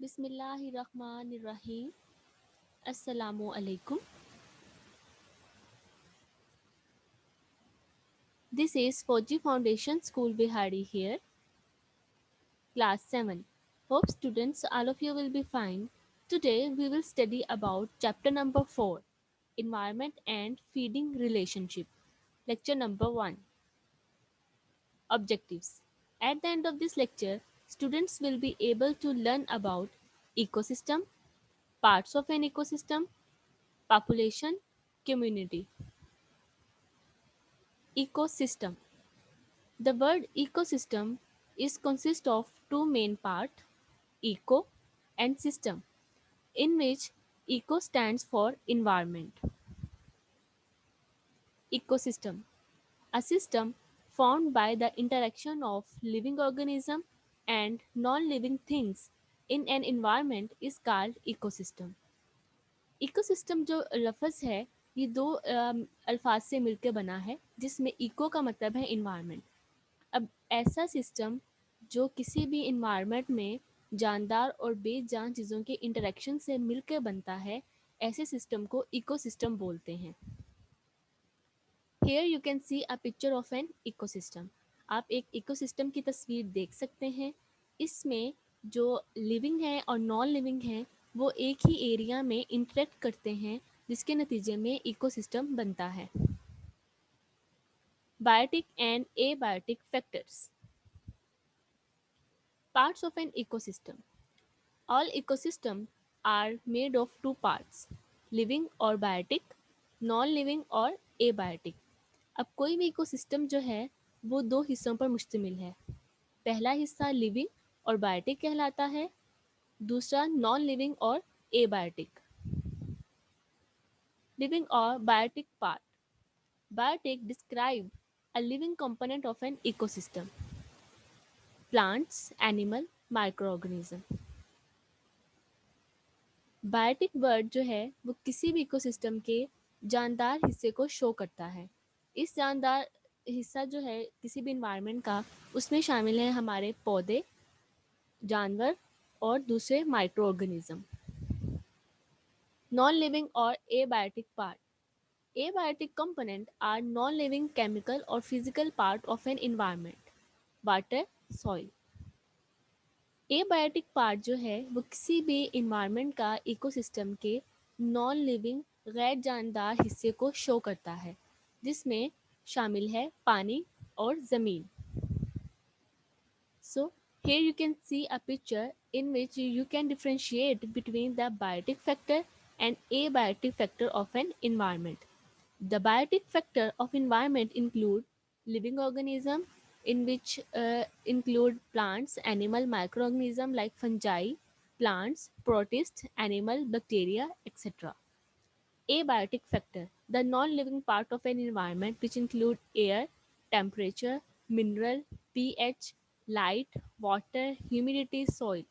बिस्मिल्लाहिर्रहमानिर्रहीम। अस्सलामु अलैकुम. This is Fauji Foundation School Bihari here, class 7. Hope students, all of you will be fine. Today we will study about chapter number 4, Environment and Feeding Relationship. Lecture number 1, Objectives. At the end of this lecture, students will be able to learn about ecosystem, parts of an ecosystem, population, community. Ecosystem. The word ecosystem is consist of two main parts, eco and system, in which eco stands for environment. Ecosystem, a system formed by the interaction of living organism and non-living things in an environment is called ecosystem. Ecosystem जो लफ्ज़ है ये दो अल्फाज से मिलकर बना है जिसमें इको का मतलब है इन्वायरमेंट. अब ऐसा सिस्टम जो किसी भी इन्वायरमेंट में जानदार और बेजान चीज़ों के इंटरेक्शन से मिलकर बनता है, ऐसे सिस्टम को इकोसिस्टम बोलते हैं. Here you can see a picture of an ecosystem. आप एक इकोसिस्टम की तस्वीर देख सकते हैं. इसमें जो लिविंग है और नॉन लिविंग है वो एक ही एरिया में इंटरेक्ट करते हैं जिसके नतीजे में इकोसिस्टम बनता है. Biotic and abiotic factors. Parts of an ecosystem. All ecosystems are made of two parts, living or biotic, non-living और abiotic. अब कोई भी इकोसिस्टम जो है वो दो हिस्सों पर मुश्तमिल है. पहला हिस्सा लिविंग और बायोटिक कहलाता है, दूसरा नॉन लिविंग और एबायोटिक. लिविंग और biotic part. Biotic describe a living component of an ecosystem. Plants, animal, microorganism. Biotic word जो है वो किसी भी इकोसिस्टम के जानदार हिस्से को शो करता है. इस जानदार हिस्सा जो है किसी भी इन्वायरमेंट का उसमें शामिल हैं हमारे पौधे, जानवर और दूसरे माइक्रो ऑर्गेनिज्म. नॉन लिविंग और abiotic part. Abiotic component are non living chemical और physical part of an environment. Water, soil. Abiotic part जो है वो किसी भी इन्वायरमेंट का इकोसिस्टम के नॉन लिविंग गैर जानदार हिस्से को शो करता है जिसमें शामिल है पानी और ज़मीन. So here you can see a picture in which you can differentiate between the biotic factor and abiotic factor of an environment. The biotic factor of environment include living organism in which include plants, animal, microorganism like fungi, plants, protists, animal, bacteria, etc. Abiotic factor, the non-living part of an environment which include air, temperature, mineral, pH, light, water, humidity, soil.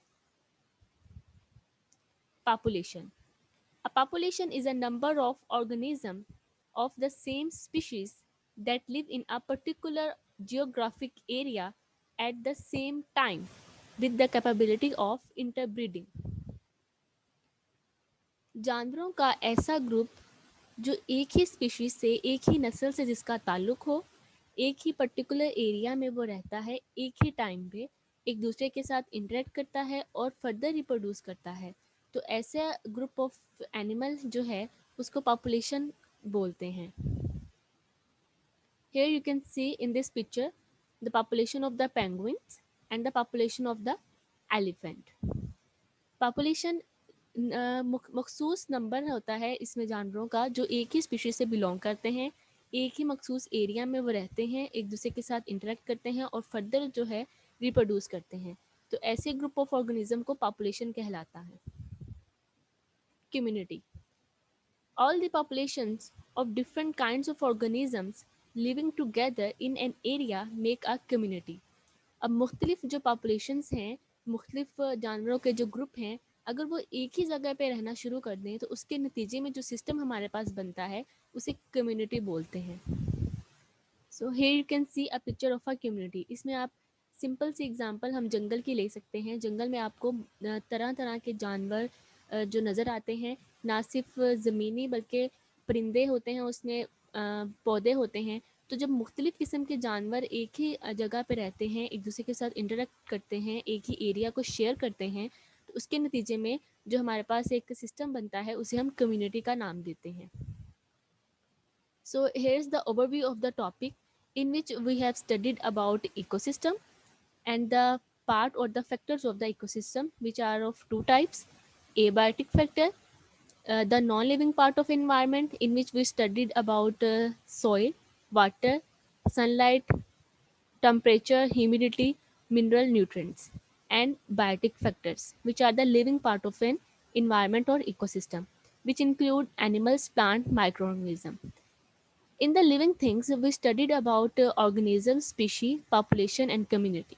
Population. A population is a number of organisms of the same species that live in a particular geographic area at the same time with the capability of interbreeding. जानवरों का ऐसा group जो एक ही species से, एक ही नस्ल से जिसका ताल्लुक हो, एक ही पर्टिकुलर एरिया में वो रहता है, एक ही टाइम पे एक दूसरे के साथ इंटरेक्ट करता है और फर्दर रिप्रोड्यूस करता है, तो ऐसे ग्रुप ऑफ एनिमल जो है उसको पॉपुलेशन बोलते हैं. Here you can see in this picture the population of the penguins and the population of the elephant. Population मखसूस नंबर होता है इसमें जानवरों का जो एक ही स्पीशीज से बिलोंग करते हैं, एक ही मखसूस एरिया में वो रहते हैं, एक दूसरे के साथ इंटरेक्ट करते हैं और फर्दर जो है रिप्रोड्यूस करते हैं, तो ऐसे ग्रुप ऑफ ऑर्गेनिज्म को पॉपुलेशन कहलाता है. Community. All the populations of different kinds of organisms living together in an area make a community. अब मुख्तलिफ जो पॉपुलेशंस हैं, मुख्तलिफ जानवरों के जो ग्रुप हैं, अगर वो एक ही जगह पे रहना शुरू कर दें तो उसके नतीजे में जो सिस्टम हमारे पास बनता है उसे कम्युनिटी बोलते हैं. So here you can see a picture of a community. इसमें आप सिंपल सी एग्जांपल हम जंगल की ले सकते हैं। जंगल में आपको तरह तरह के जानवर जो नज़र आते हैं, ना सिर्फ ज़मीनी बल्कि परिंदे होते हैं उसमें, पौधे होते हैं। तो जब मुख्तलिफ़ किस्म के जानवर एक ही जगह पे रहते हैं, एक दूसरे के साथ इंटरेक्ट करते हैं, एक ही एरिया को शेयर करते हैं, तो उसके नतीजे में जो हमारे पास एक सिस्टम बनता है उसे हम कम्युनिटी का नाम देते हैं। So here's the overview of the topic, in which we have studied about ecosystem and the part or the factors of the ecosystem, which are of two types: abiotic factor, the non-living part of environment, in which we studied about soil, water, sunlight, temperature, humidity, mineral nutrients; and biotic factors, which are the living part of an environment or ecosystem, which include animals, plant, microorganism. In the living things, we studied about organisms, species, population, and community.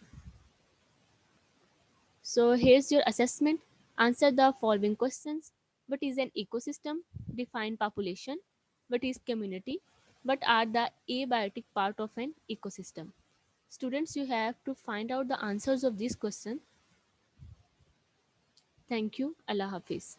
So here's your assessment. Answer the following questions. What is an ecosystem? Define population. What is community? What are the abiotic part of an ecosystem? Students, you have to find out the answers of these questions. Thank you. Allah Hafiz.